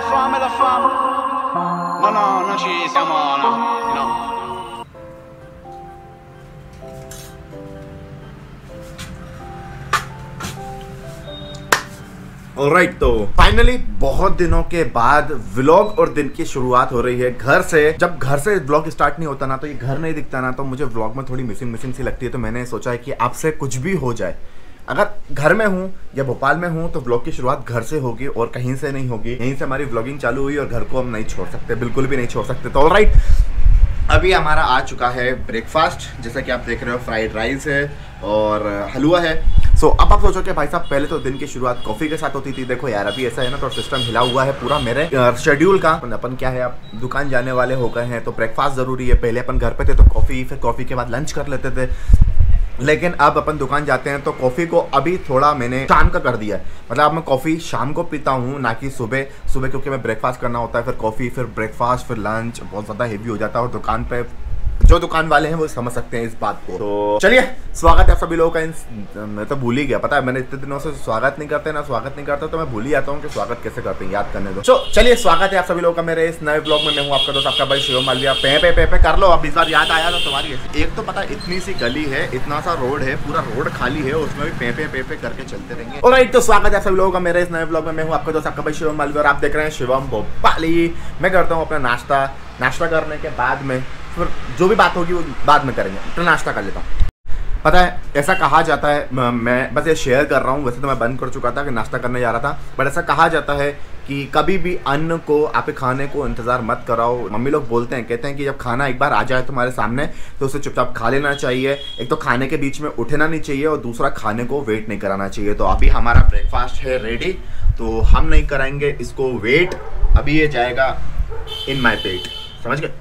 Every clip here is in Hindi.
femme, la femme. No, no, non ci siamo, no. Alright, तो फाइनली बहुत दिनों के बाद व्लॉग और दिन की शुरुआत हो रही है घर से। जब घर से व्लॉग स्टार्ट नहीं होता ना, तो ये घर नहीं दिखता ना, तो मुझे व्लॉग में थोड़ी मिसिंग सी लगती है। तो मैंने सोचा है कि आपसे कुछ भी हो जाए, अगर घर में हूँ या भोपाल में हूँ तो व्लॉग की शुरुआत घर से होगी और कहीं से नहीं होगी। यहीं से हमारी व्लॉगिंग चालू हुई और घर को हम नहीं छोड़ सकते, बिल्कुल भी नहीं छोड़ सकते। तो ऑलराइट, अभी हमारा आ चुका है ब्रेकफास्ट। जैसा कि आप देख रहे हो, फ्राइड राइस है और हलवा है। सो अब आप सोचो कि भाई साहब, पहले तो दिन की शुरुआत कॉफ़ी के साथ होती थी। देखो यार, अभी ऐसा है ना, तो सिस्टम हिला हुआ है पूरा मेरे शेड्यूल का। अपन क्या है, आप दुकान जाने वाले हो गए हैं तो ब्रेकफास्ट ज़रूरी है। पहले अपन घर पे थे तो कॉफ़ी, फिर कॉफ़ी के बाद लंच कर लेते थे, लेकिन अब अपन दुकान जाते हैं तो कॉफ़ी को अभी थोड़ा मैंने शाम का कर दिया है। मतलब अब मैं कॉफ़ी शाम को पीता हूँ, ना कि सुबह। सुबह क्योंकि मैं ब्रेकफास्ट करना होता है, फिर कॉफ़ी, फिर ब्रेकफास्ट, फिर लंच, बहुत ज़्यादा हेवी हो जाता है। और दुकान पे जो दुकान वाले हैं वो समझ सकते हैं इस बात को। तो चलिए, स्वागत है आप सभी लोगों का। मैं तो भूल ही गया, पता है, मैंने इतने दिनों से स्वागत नहीं करते तो मैं भूल ही आता हूँ कि स्वागत कैसे करते हैं, याद करने दो। तो चलिए, स्वागत है आप सभी लोगों का मेरे इस नए ब्लॉग में। मैं हूँ आपका दोस्त, आपका भाई शिवम मालविया। पे कर लो अब, इस बार याद आया तो तुम्हारी। एक तो पता है, इतनी सी गली है, इतना सा रोड है, पूरा रोड खाली है, उसमें भी पे करके चलते रहेंगे। ऑलराइट, तो स्वागत है सभी लोगों का मेरे इस नए ब्लॉग में। मैं हूँ आपका दोस्त, आपका भाई शिवम मालविया और आप देख रहे हैं शिवम भोपाली। मैं करता हूँ अपना नाश्ता करने के बाद में फिर जो भी बात होगी वो बाद में करेंगे। तो नाश्ता कर लेता हूँ। पता है, ऐसा कहा जाता है, मैं बस ये शेयर कर रहा हूँ। वैसे तो मैं बंद कर चुका था कि नाश्ता करने जा रहा था, बट ऐसा कहा जाता है कि कभी भी अन्न को, आपके खाने को इंतज़ार मत कराओ। मम्मी लोग बोलते हैं, कहते हैं कि जब खाना एक बार आ जाए तुम्हारे सामने तो उसे चुपचाप खा लेना चाहिए। एक तो खाने के बीच में उठना नहीं चाहिए और दूसरा खाने को वेट नहीं कराना चाहिए। तो अभी हमारा ब्रेकफास्ट है रेडी, तो हम नहीं कराएंगे इसको वेट। अभी ये जाएगा इन माई पेट, समझ गए?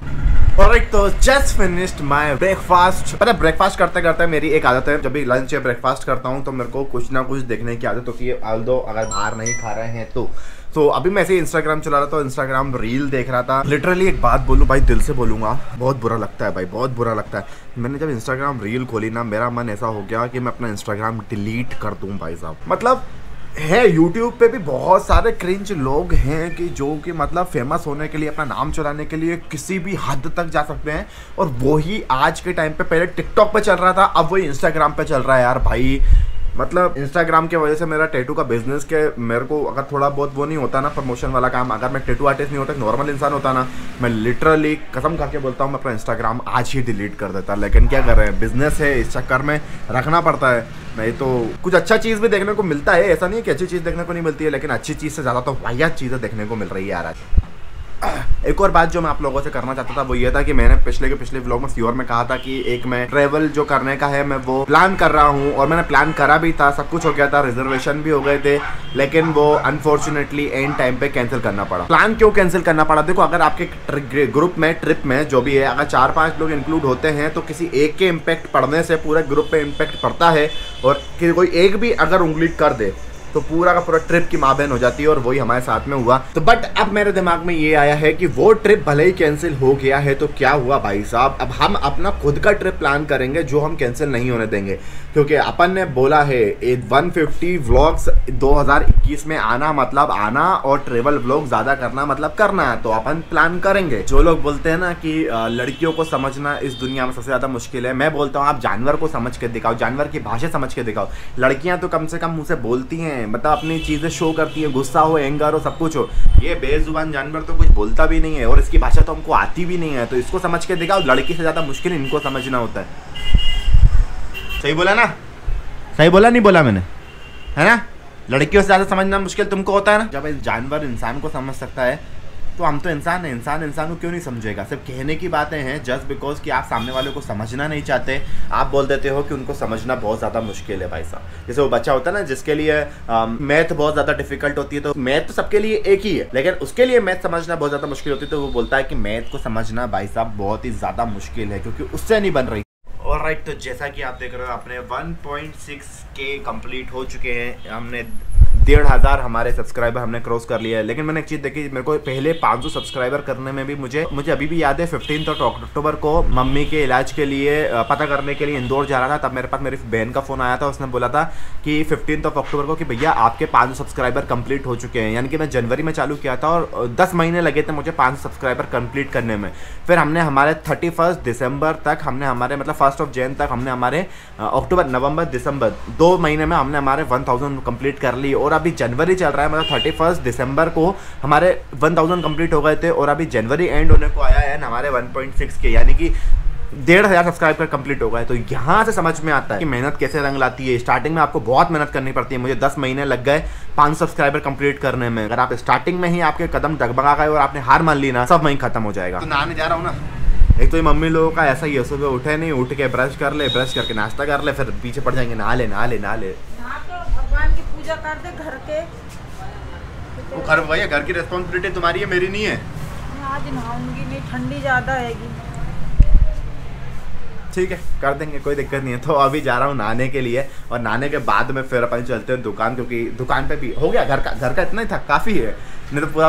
ऑलराइट, तो जस्ट फिनिश्ड माय ब्रेकफास्ट। पता है, ब्रेकफास्ट करते करते मेरी एक आदत है, जब भी लंच या ब्रेकफास्ट करता हूँ तो मेरे को कुछ ना कुछ देखने की आदत होती है। ऑल्दो अगर बाहर नहीं खा रहे हैं तो अभी मैं ऐसे इंस्टाग्राम चला रहा था, इंस्टाग्राम रील देख रहा था। लिटरली एक बात बोलूँ भाई, दिल से बोलूँगा, बहुत बुरा लगता है भाई, बहुत बुरा लगता है। मैंने जब इंस्टाग्राम रील खोली ना, मेरा मन ऐसा हो गया कि मैं अपना इंस्टाग्राम डिलीट कर दूँ भाई साहब। मतलब है, यूट्यूब पे भी बहुत सारे क्रिंज लोग हैं कि जो कि मतलब फेमस होने के लिए, अपना नाम चलाने के लिए किसी भी हद तक जा सकते हैं। और वही आज के टाइम पे, पहले टिकटॉक पे चल रहा था, अब वही इंस्टाग्राम पे चल रहा है यार भाई। मतलब इंस्टाग्राम की वजह से मेरा टैटू का बिजनेस के, मेरे को अगर थोड़ा बहुत वो नहीं होता ना, प्रमोशन वाला काम, अगर मैं टैटू आर्टिस्ट नहीं होता, एक नॉर्मल इंसान होता ना, मैं लिटरली कसम खा के बोलता हूँ मैं अपना इंस्टाग्राम आज ही डिलीट कर देता। लेकिन क्या कर रहे हैं, बिजनेस है, इस चक्कर में रखना पड़ता है। नहीं तो कुछ अच्छा चीज़ भी देखने को मिलता है, ऐसा नहीं है कि अच्छी चीज़ देखने को नहीं मिलती है, लेकिन अच्छी चीज़ से ज़्यादा तो वाहियात चीज़ें देखने को मिल रही है यार आज। एक और बात जो मैं आप लोगों से करना चाहता था वो ये था कि मैंने पिछले व्लॉग में फ्योर में कहा था कि एक मैं ट्रैवल जो करने का है मैं वो प्लान कर रहा हूँ, और मैंने प्लान करा भी था, सब कुछ हो गया था, रिजर्वेशन भी हो गए थे, लेकिन वो अनफॉर्चुनेटली एंड टाइम पे कैंसिल करना पड़ा। प्लान क्यों कैंसिल करना पड़ा? देखो, अगर आपके ग्रुप में, ट्रिप में जो भी है, अगर 4-5 लोग इंक्लूड होते हैं तो किसी एक के इम्पैक्ट पड़ने से पूरे ग्रुप पे इम्पैक्ट पड़ता है, और कोई एक भी अगर उंगली कर दे तो पूरा का पूरा ट्रिप की माँ बहन हो जाती है, और वही हमारे साथ में हुआ। तो बट अब मेरे दिमाग में ये आया है कि वो ट्रिप भले ही कैंसिल हो गया है तो क्या हुआ भाई साहब, अब हम अपना खुद का ट्रिप प्लान करेंगे जो हम कैंसिल नहीं होने देंगे। क्योंकि अपन ने बोला है 150 व्लॉग्स 2021 में आना मतलब आना, और ट्रेवल व्लॉग ज़्यादा करना मतलब करना, तो अपन प्लान करेंगे। जो लोग बोलते हैं ना कि लड़कियों को समझना इस दुनिया में सबसे ज़्यादा मुश्किल है, मैं बोलता हूँ आप जानवर को समझ के दिखाओ, जानवर की भाषा समझ के दिखाओ। लड़कियाँ तो कम से कम मुँह से बोलती हैं, मतलब अपनी चीज़ें शो करती है, गुस्सा हो, एंगर हो, सब कुछ हो। ये बेजुबान जानवर तो कुछ बोलता भी नहीं है और इसकी भाषा तो हमको आती भी नहीं है, तो इसको समझ के दिखाओ। लड़की से ज़्यादा मुश्किल इनको समझना होता है। सही बोला ना? सही बोला नहीं बोला मैंने, है ना? लड़कियों से ज़्यादा समझना मुश्किल तुमको होता है ना? जब इस जानवर इंसान को समझ सकता है तो हम तो इंसान हैं, इंसान को क्यों नहीं समझेगा? सिर्फ कहने की बातें हैं, जस्ट बिकॉज कि आप सामने वाले को समझना नहीं चाहते, आप बोल देते हो कि उनको समझना बहुत ज़्यादा मुश्किल है भाई साहब। जैसे वो बच्चा होता है ना जिसके लिए मैथ बहुत ज़्यादा डिफिकल्ट होती है, तो मैथ तो सबके लिए एक ही है, लेकिन उसके लिए मैथ समझना बहुत ज़्यादा मुश्किल होती है, तो वो बोलता है कि मैथ को समझना भाई साहब बहुत ही ज़्यादा मुश्किल है, क्योंकि उससे नहीं बन रही। ऑलराइट, तो जैसा कि आप देख रहे हो अपने 1.6K कंप्लीट हो चुके हैं। हमने 1500 हमारे सब्सक्राइबर हमने क्रॉस कर लिया है। लेकिन मैंने एक चीज़ देखी, मेरे को पहले 500 सब्सक्राइबर करने में भी मुझे अभी भी याद है 15 अक्टूबर को मम्मी के इलाज के लिए पता करने के लिए इंदौर जा रहा था। तब मेरे पास मेरी बहन का फ़ोन आया था, उसने बोला था कि 15 अक्टूबर को कि भैया आपके 500 सब्सक्राइबर कंप्लीट हो चुके हैं। यानी कि मैं जनवरी में चालू किया था और 10 महीने लगे थे मुझे 500 सब्सक्राइबर कंप्लीट करने में। फिर हमने हमारे 31 दिसंबर तक हमने हमारे मतलब 1 जनवरी तक हमने हमारे अक्टूबर नवंबर दिसंबर 2 महीने में हमने हमारे 1000 कंप्लीट कर ली। और अभी जनवरी चल रहा है, मतलब 31 दिसंबर को हमारे 1000 कंप्लीट हो गए थे और अभी जनवरी एंड होने को आया है हमारे 1.6 के, यानी कि 1500 सब्सक्राइबर कंप्लीट हो गए। तो यहाँ से समझ में आता है कि मेहनत कैसे रंग लाती है। स्टार्टिंग में आपको बहुत मेहनत करनी पड़ती है। मुझे 10 महीने लग गए 500 सब्सक्राइबर कंप्लीट करने में। अगर आप स्टार्टिंग में ही आपके कदम डगमगा गए और आपने हार मान ली ना, सब वहीं खत्म हो जाएगा। तो नहाने जा रहा हूँ ना। एक तो ये मम्मी लोगों का ऐसा ही है, सुबह उठे नहीं, उठ के ब्रश कर ले, ब्रश करके नाश्ता कर ले, फिर पीछे पड़ जाएंगे नहा ले नहा ले नहा ले। भगवान की पूजा कर दे घर के। वो घर भैया घर की रिस्पॉन्सिबिलिटी तुम्हारी है, मेरी नहीं है। आज नहाऊंगी नहीं, ठंडी ज़्यादा हैगी। ठीक है कर देंगे, कोई दिक्कत नहीं है। तो अभी जा रहा हूँ नहाने के लिए और नहाने के बाद में फिर अपन चलते हैं दुकान, क्योंकि दुकान पे भी हो गया घर का इतना ही था, काफ़ी है। नहीं तो पूरा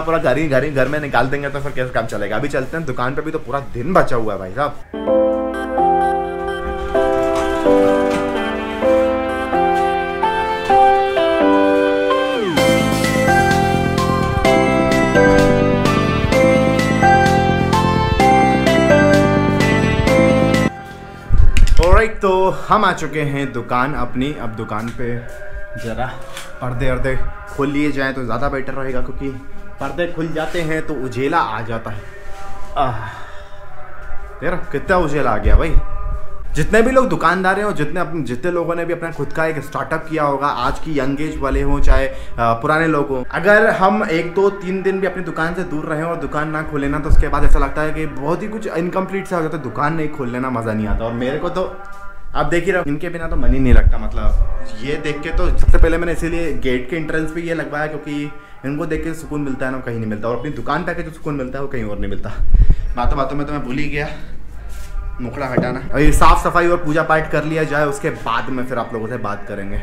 घर में निकाल देंगे तो फिर कैसे काम चलेगा। अभी चलते हैं दुकान पे, भी तो पूरा दिन बचा हुआ है भाई साहब। ऑलराइट, तो हम आ चुके हैं दुकान अपनी। अब दुकान पे ज़रा पर्दे खोल लिए जाएँ तो ज़्यादा बेटर रहेगा, क्योंकि पर्दे खुल जाते हैं तो उजेला आ जाता है। तेरा कितना उजेला आ गया भाई। जितने भी लोग दुकानदार हैं और जितने लोगों ने भी अपना खुद का एक स्टार्टअप किया होगा, आज की यंग एज वाले हों चाहे पुराने लोग हों, अगर हम 1 2 3 दिन भी अपनी दुकान से दूर रहें और दुकान ना खोले ना, तो उसके बाद ऐसा लगता है कि बहुत ही कुछ इनकम्प्लीट सा हो जाता है। दुकान नहीं खोलने ना मज़ा नहीं आता। और मेरे को तो आप देख ही रहो, इनके बिना तो मन ही नहीं लगता। मतलब ये देख के तो सबसे पहले मैंने इसीलिए गेट के एंट्रेंस पे ये लगवाया, क्योंकि इनको देख के सुकून मिलता है ना, कहीं नहीं मिलता। और अपनी दुकान पे आके जो सुकून मिलता है वो कहीं और नहीं मिलता। बातों में तो मैं भूल ही गया मुखड़ा हटाना। और ये साफ सफाई और पूजा पाठ कर लिया जाए, उसके बाद में फिर आप लोगों से बात करेंगे।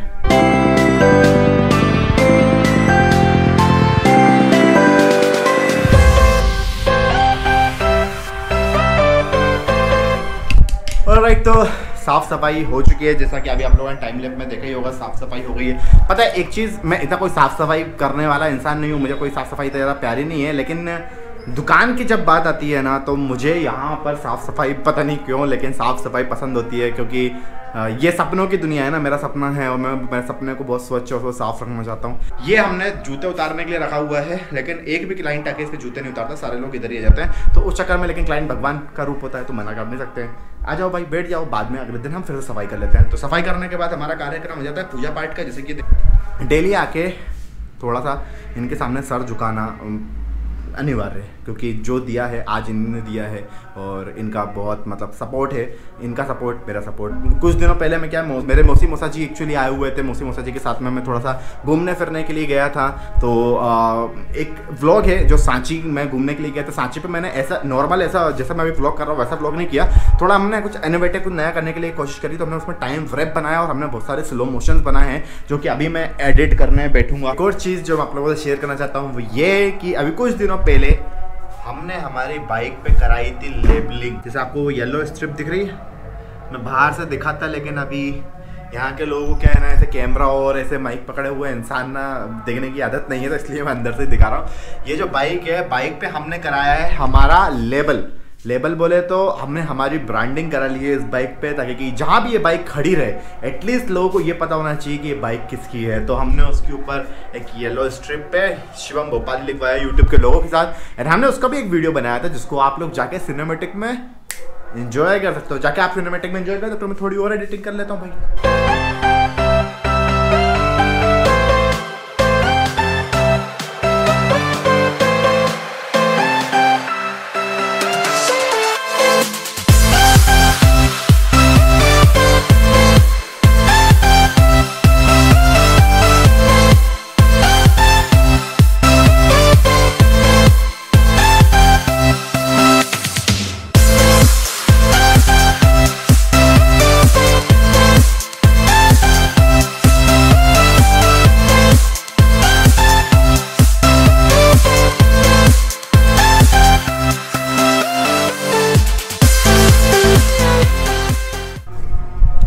ऑलराइट, तो साफ सफाई हो चुकी है, जैसा कि अभी आप लोगों ने टाइम लैप में देखा ही होगा। साफ सफाई हो गई है। पता है एक चीज़, मैं इतना कोई साफ सफाई करने वाला इंसान नहीं हूँ, मुझे कोई साफ सफाई तो ज़्यादा प्यारी नहीं है। लेकिन दुकान की जब बात आती है ना, तो मुझे यहाँ पर साफ़ सफाई पता नहीं क्यों, लेकिन साफ़ सफाई पसंद होती है, क्योंकि ये सपनों की दुनिया है ना। मेरा सपना है और मैं मेरे सपने को बहुत स्वच्छ और साफ रखना चाहता हूँ। ये हमने जूते उतारने के लिए रखा हुआ है, लेकिन एक भी क्लाइंट आके इसके जूते नहीं उतारता, सारे लोग इधर ही आ जाते हैं। तो उस चक्कर में, लेकिन क्लाइंट भगवान का रूप होता है तो मना कर नहीं सकते हैं। आ जाओ भाई, बैठ जाओ, बाद में अगले दिन हम फिर से सफाई कर लेते हैं। तो सफाई करने के बाद हमारा कार्यक्रम हो जाता है पूजा पाठ का, जैसे कि डेली आके थोड़ा सा इनके सामने सर झुकाना अनिवार्य है, क्योंकि जो दिया है आज इन्होंने दिया है और इनका बहुत मतलब सपोर्ट है। इनका सपोर्ट मेरा सपोर्ट। कुछ दिनों पहले मैं क्या मेरे मौसी मौसा जी एक्चुअली आए हुए थे। मौसी मौसा जी के साथ में मैं थोड़ा सा घूमने फिरने के लिए गया था। तो एक व्लॉग है जो सांची मैं घूमने के लिए गया था। सांची पे मैंने ऐसा नॉर्मल ऐसा जैसा मैं अभी व्लॉग कर रहा हूँ वैसा व्लॉग नहीं किया। थोड़ा हमने कुछ इनोवेटिव कुछ नया करने के लिए कोशिश करी, तो हमने उसमें टाइम रैप बनाया और हमने बहुत सारे स्लो मोशंस बनाए हैं, जो कि अभी मैं एडिट करने बैठूंगा। एक और चीज़ जो मैं आप लोगों से शेयर करना चाहता हूँ वो ये कि अभी कुछ दिनों पहले हमने हमारी बाइक पे कराई थी लेबलिंग। जैसे आपको वो येलो स्ट्रिप दिख रही है, मैं बाहर से दिखाता, लेकिन अभी यहाँ के लोगों को क्या है ना, ऐसे कैमरा और ऐसे माइक पकड़े हुए इंसान ना देखने की आदत नहीं है, तो इसलिए मैं अंदर से दिखा रहा हूँ। ये जो बाइक है, बाइक पे हमने कराया है हमारा लेबल बोले तो हमने हमारी ब्रांडिंग करा ली है इस बाइक पे, ताकि कि जहाँ भी ये बाइक खड़ी रहे एटलीस्ट लोगों को ये पता होना चाहिए कि ये बाइक किसकी है। तो हमने उसके ऊपर एक येलो स्ट्रिप पे शिवम भोपाल लिखवाया यूट्यूब के लोगों के साथ। एंड हमने उसका भी एक वीडियो बनाया था, जिसको आप लोग जाके सिनेमेटिक में एंजॉय कर सकते हो। जाके आप सिनेमेटिक में एंजॉय कर सकते हो। मैं थोड़ी और एडिटिंग कर लेता हूँ भाई।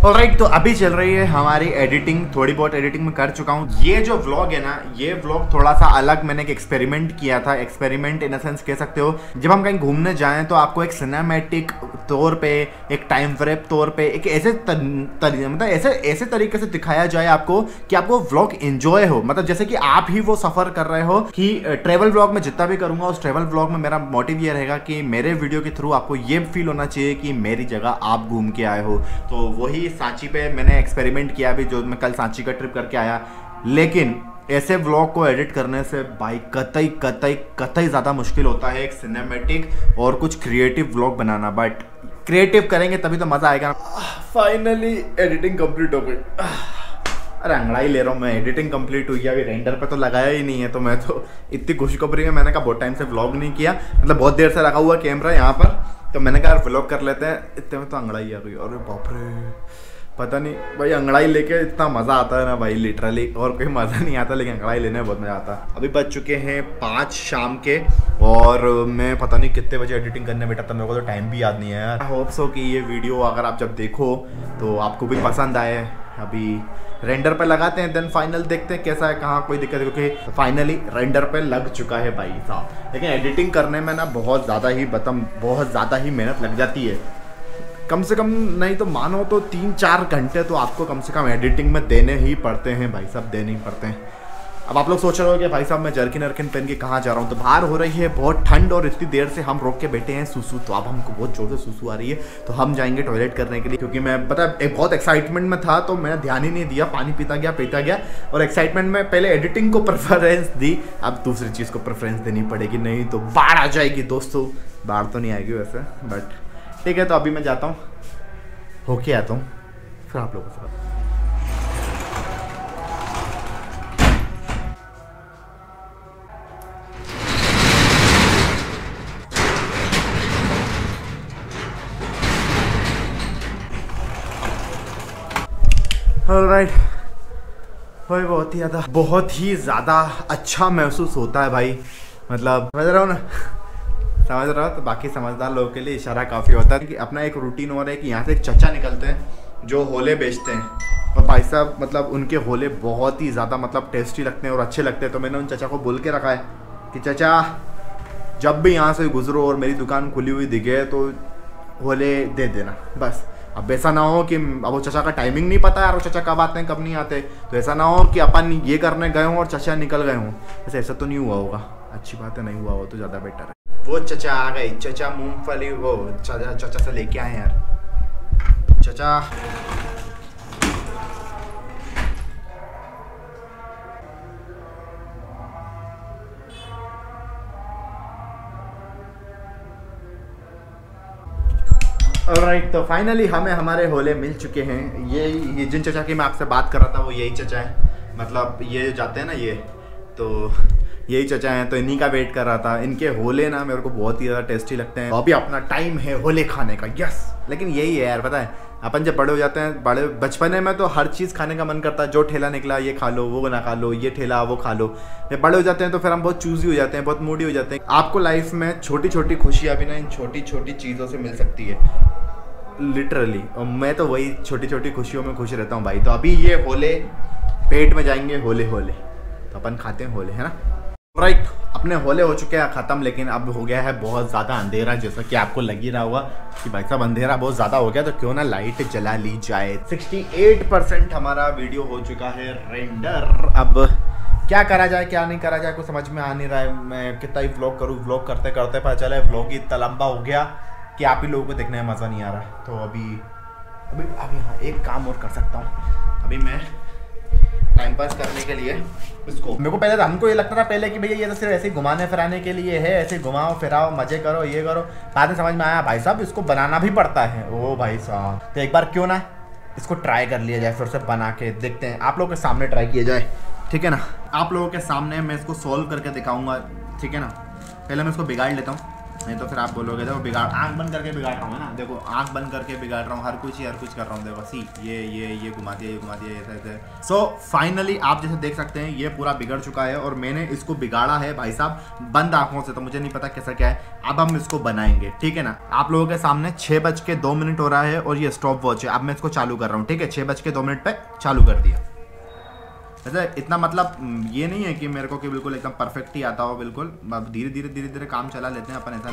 ऑलराइट, तो अभी चल रही है हमारी एडिटिंग। थोड़ी बहुत एडिटिंग में कर चुका हूँ। ये जो व्लॉग है ना, ये व्लॉग थोड़ा सा अलग मैंने एक एक्सपेरिमेंट किया था। एक्सपेरिमेंट इन अ सेंस कह सकते हो, जब हम कहीं घूमने जाएं तो आपको एक सिनेमैटिक तौर पे, एक टाइम फ्रेम तौर पे, एक ऐसे मतलब ऐसे तरीके से दिखाया जाए आपको कि आपको व्लॉग एंजॉय हो। मतलब जैसे कि आप ही वो सफर कर रहे हो। कि ट्रेवल व्लॉग में जितना भी करूंगा, उस ट्रेवल व्लॉग में मेरा मोटिव ये रहेगा कि मेरे वीडियो के थ्रू आपको ये फील होना चाहिए कि मेरी जगह आप घूम के आए हो। तो वही सांची पे मैंने एक्सपेरिमेंट किया अभी, जो मैं कल सांची का ट्रिप करके आया। लेकिन ऐसे व्लॉग को एडिट करने से भाई कतई ज़्यादा मुश्किल होता है एक सिनेमैटिक और कुछ creative vlog banana. But creative करेंगे तभी तो मज़ा आएगा। फाइनली एडिटिंग कंप्लीट हो गई। अरे अंगड़ाई ले रहा हूँ मैं, एडिटिंग कंप्लीट हुई है, अभी रेंडर पे तो लगाया ही नहीं है। तो मैं तो इतनी खुशखबरी है, मैंने कहा बहुत टाइम से व्लॉग नहीं किया, मतलब बहुत देर से रखा हुआ कैमरा यहाँ पर। तो मैंने कहा व्लॉग कर लेते हैं। इतने में तो अंगड़ाई आ गई। अरे बाप रे, पता नहीं भाई, अंगड़ाई लेके इतना मज़ा आता है ना भाई, लिटरली। और कोई मज़ा नहीं आता, लेकिन अंगड़ाई लेने में बहुत मज़ा आता है। अभी बज चुके हैं 5 शाम के, और मैं पता नहीं कितने बजे एडिटिंग करने बैठा था। मेरे को तो टाइम भी याद नहीं है यार। होप सो कि ये वीडियो अगर आप जब देखो तो आपको भी पसंद आए। अभी रेंडर पे लगाते हैं, देन फाइनल देखते हैं कैसा है, कहाँ कोई दिक्कत है। क्योंकि फाइनली रेंडर पे लग चुका है भाई साहब। लेकिन एडिटिंग करने में ना बहुत ज़्यादा ही मेहनत लग जाती है। कम से कम नहीं तो मानो तो 3-4 घंटे तो आपको कम से कम एडिटिंग में देने ही पड़ते हैं भाई साहब, देने ही पड़ते हैं। अब आप लोग सोच रहे हो कि भाई साहब मैं जर्किन अर्किन पहन के कहाँ जा रहा हूँ। तो बाहर हो रही है बहुत ठंड, और इतनी देर से हम रोक के बैठे हैं सुसु। तो अब हमको बहुत जोर से सुसु आ रही है, तो हम जाएंगे टॉयलेट करने के लिए। क्योंकि मैं पता एक बहुत एक्साइटमेंट में था, तो मैंने ध्यान ही नहीं दिया, पानी पीता गया। और एक्साइटमेंट में पहले एडिटिंग को प्रेफरेंस दी, अब दूसरी चीज़ को प्रेफरेंस देनी पड़ेगी, नहीं तो बाढ़ आ जाएगी दोस्तों। बाढ़ तो नहीं आएगी वैसे, बट ठीक है। तो अभी मैं जाता हूँ, होके आता हूँ, फिर आप लोगों से। ऑलराइट भाई, बहुत ही ज़्यादा अच्छा महसूस होता है भाई। मतलब समझ रहा हो ना, समझ रहा हो। तो बाकी समझदार लोगों के लिए इशारा काफ़ी होता है। कि अपना एक रूटीन हो रहा है कि यहाँ से एक चचा निकलते हैं जो होले बेचते हैं, और भाई साहब मतलब उनके होले बहुत ही ज़्यादा मतलब टेस्टी लगते हैं और अच्छे लगते हैं। तो मैंने उन चचा को बोल के रखा है कि चचा जब भी यहाँ से गुजरो और मेरी दुकान खुली हुई दिखे तो होले दे देना बस। अब ऐसा ना हो कि अब वो चचा का टाइमिंग नहीं पता यार, वो चचा कब आते हैं कब नहीं आते। तो ऐसा ना हो कि अपन ये करने गए हों और चचा निकल गए हों। वैसे ऐसा तो नहीं हुआ होगा, अच्छी बात है, नहीं हुआ हो तो ज़्यादा बेटर है। वो चचा आ गई, चचा मूंगफली, वो चचा से लेके आए यार चचा। ऑलराइट, तो फाइनली हमें हमारे होले मिल चुके हैं। ये जिन चचा की मैं आपसे बात कर रहा था वो यही चचा है। मतलब ये जाते हैं ना, ये तो यही चचा हैं। तो इन्हीं का वेट कर रहा था। इनके होले ना मेरे को बहुत ही ज़्यादा टेस्टी लगते हैं। अभी अपना टाइम है होले खाने का, यस। लेकिन यही है यार, पता है अपन जब बड़े हो जाते हैं, बड़े बचपने में तो हर चीज़ खाने का मन करता है। जो ठेला निकला ये खा लो, वो ना खा लो, ये ठेला वो खा लो। जब बड़े हो जाते हैं तो फिर हम बहुत चूज़ी हो जाते हैं, बहुत मूडी हो जाते हैं। आपको लाइफ में छोटी छोटी खुशियाँ भी ना इन छोटी छोटी चीज़ों से मिल सकती है, लिटरली। और मैं तो वही छोटी छोटी खुशियों में खुश रहता हूँ भाई। तो अभी ये होले पेट में जाएंगे, होले तो अपन खाते हैं होले, है ना। राइट, अपने होले हो चुके हैं ख़त्म। लेकिन अब हो गया है बहुत ज़्यादा अंधेरा, जैसा कि आपको लग ही रहा होगा कि भाई साहब अंधेरा बहुत ज़्यादा हो गया, तो क्यों ना लाइट जला ली जाए। 68% हमारा वीडियो हो चुका है रेंडर। अब क्या करा जाए क्या नहीं करा जाए कुछ समझ में आ नहीं रहा है। मैं कितना ही व्लॉग करूँ, व्लॉग करते करते पता चला है व्लॉग ही इतना लंबा हो गया कि आप ही लोगों को देखने में मज़ा नहीं आ रहा। तो अभी हाँ एक काम और कर सकता हूँ। अभी मैं टाइम पास करने के लिए इसको, मेरे को पहले हमको ये लगता था पहले कि भैया ये तो सिर्फ ऐसे ही घुमाने फिराने के लिए है, ऐसे घुमाओ फिराओ मजे करो ये करो। बाद में समझ में आया भाई साहब इसको बनाना भी पड़ता है। ओ भाई साहब, तो एक बार क्यों ना इसको ट्राई कर लिया जाए, फिर से बना के देखते हैं। आप लोगों के सामने ट्राई किया जाए, ठीक है ना। आप लोगों के सामने मैं इसको सॉल्व करके दिखाऊंगा, ठीक है ना। पहले मैं इसको बिगाड़ लेता हूँ। नहीं तो फिर आप बोलोगे देखो बिगाड़, आंख बंद करके बिगाड़ रहा हूँ ना, देखो आंख बंद करके बिगाड़ रहा हूँ, हर कुछ कर रहा हूँ, देखो सी ये घुमा दिया ऐसे। सो फाइनली आप जैसे देख सकते हैं ये पूरा बिगड़ चुका है और मैंने इसको बिगाड़ा है भाई साहब बंद आंखों से, तो मुझे नहीं पता कैसा क्या है। अब हम इसको बनाएंगे, ठीक है ना। आप लोगों के सामने 6:02 हो रहा है और ये स्टॉप वॉच है। अब मैं इसको चालू कर रहा हूँ, ठीक है। 6:02 पे चालू कर दिया। वैसे इतना मतलब ये नहीं है कि मेरे को कि बिल्कुल एकदम परफेक्ट ही आता हो, बिल्कुल धीरे धीरे काम चला लेते हैं अपन, ऐसा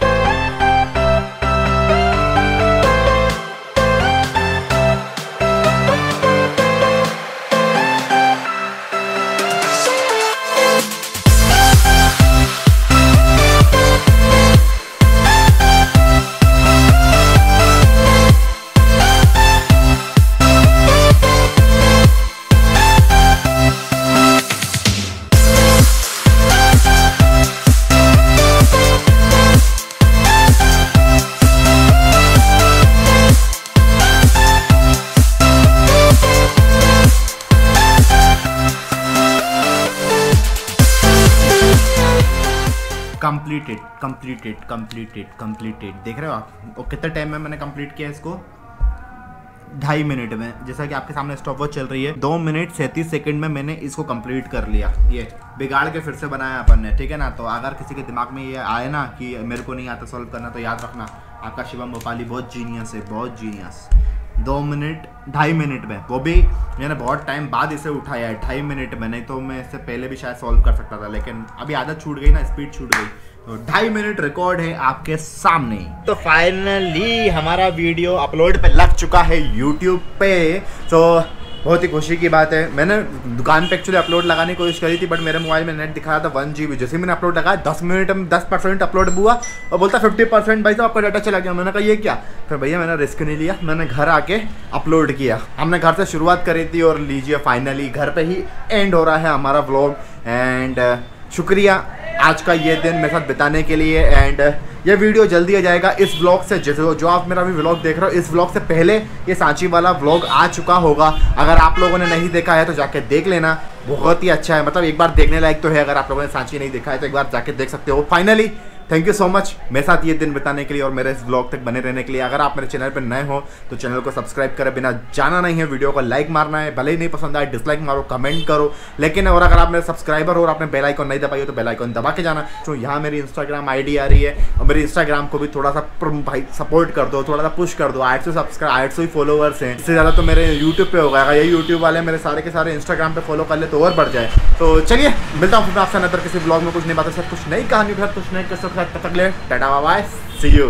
कंप्लीटेड। देख रहे हो आप, और कितने टाइम में मैंने कंप्लीट किया इसको? 2.5 मिनट में। जैसा कि आपके सामने स्टॉप वॉच चल रही है, 2 मिनट 37 सेकंड में मैंने इसको कंप्लीट कर लिया। ये बिगाड़ के फिर से बनाया अपन ने, ठीक है ना। तो अगर किसी के दिमाग में ये आए ना कि मेरे को नहीं आता सॉल्व करना, तो याद रखना आपका शिवम भोपाली बहुत जीनियस है, बहुत जीनियस। 2 मिनट 2.5 मिनट में, वो भी मैंने बहुत टाइम बाद इसे उठाया है, 2.5 मिनट में। नहीं तो मैं इससे पहले भी शायद सॉल्व कर सकता था, लेकिन अभी आदत छूट गई ना, स्पीड छूट गई। तो 2.5 मिनट रिकॉर्ड है आपके सामने। तो फाइनली हमारा वीडियो अपलोड पे लग चुका है यूट्यूब पे। तो बहुत ही खुशी की बात है। मैंने दुकान पे एक्चुअली अपलोड लगाने की कोशिश करी थी, बट मेरे मोबाइल में नेट दिखा रहा था 1 GB। जैसे मैंने अपलोड लगाया 10 मिनट में 10% अपलोड हुआ और बोलता 50% भाई साहब आपका डाटा चला गया। मैंने कहा ये क्या? फिर भैया मैंने रिस्क नहीं लिया, मैंने घर आके अपलोड किया। हमने घर से शुरुआत करी थी और लीजिए फाइनली घर पे ही एंड हो रहा है हमारा व्लॉग। एंड शुक्रिया आज का ये दिन मेरे साथ बिताने के लिए। एंड ये वीडियो जल्दी आ जाएगा इस व्लॉग से, जैसे जो आप मेरा भी व्लॉग देख रहे हो, इस व्लॉग से पहले ये सांची वाला व्लॉग आ चुका होगा। अगर आप लोगों ने नहीं देखा है तो जाके देख लेना, बहुत ही अच्छा है। मतलब एक बार देखने लायक तो है। अगर आप लोगों ने सांची नहीं देखा है तो एक बार जाके देख सकते हो। Finally thank you so much मेरे साथ ये दिन बिताने के लिए और मेरे इस व्लॉग तक बने रहने के लिए। अगर आप मेरे चैनल पर नए हो तो चैनल को सब्सक्राइब करे बिना जाना नहीं है। वीडियो को लाइक मारना है, भले ही नहीं पसंद आए डिसलाइक मारो, कमेंट करो। लेकिन और अगर आप मेरे सब्सक्राइबर हो और आपने बेल आइकन नहीं दबाई हो तो बेल आइकन दबा के जाना। तो यहाँ मेरी इंस्टाग्राम ID आ रही है और मेरी इंस्टाग्राम को भी थोड़ा सा भाई सपोर्ट कर दो, थोड़ा सा पुश कर दो। 800 सब्सक्राइब 800 ही फॉलोवर्स हैं, इससे ज़्यादा तो मेरे यूट्यूब पे होगा। अगर ये यूट्यूब वाले मेरे सारे के सारे इंस्टाग्राम पे फॉलो कर ले तो और बढ़ जाए। तो चलिए मिलता हूँ फिर आपसे नजर किसी ब्लॉग में, कुछ नहीं बातें, सब कुछ नई कहानी, कुछ नई कसर, तक ले टाटा बाय बाय, सी यू।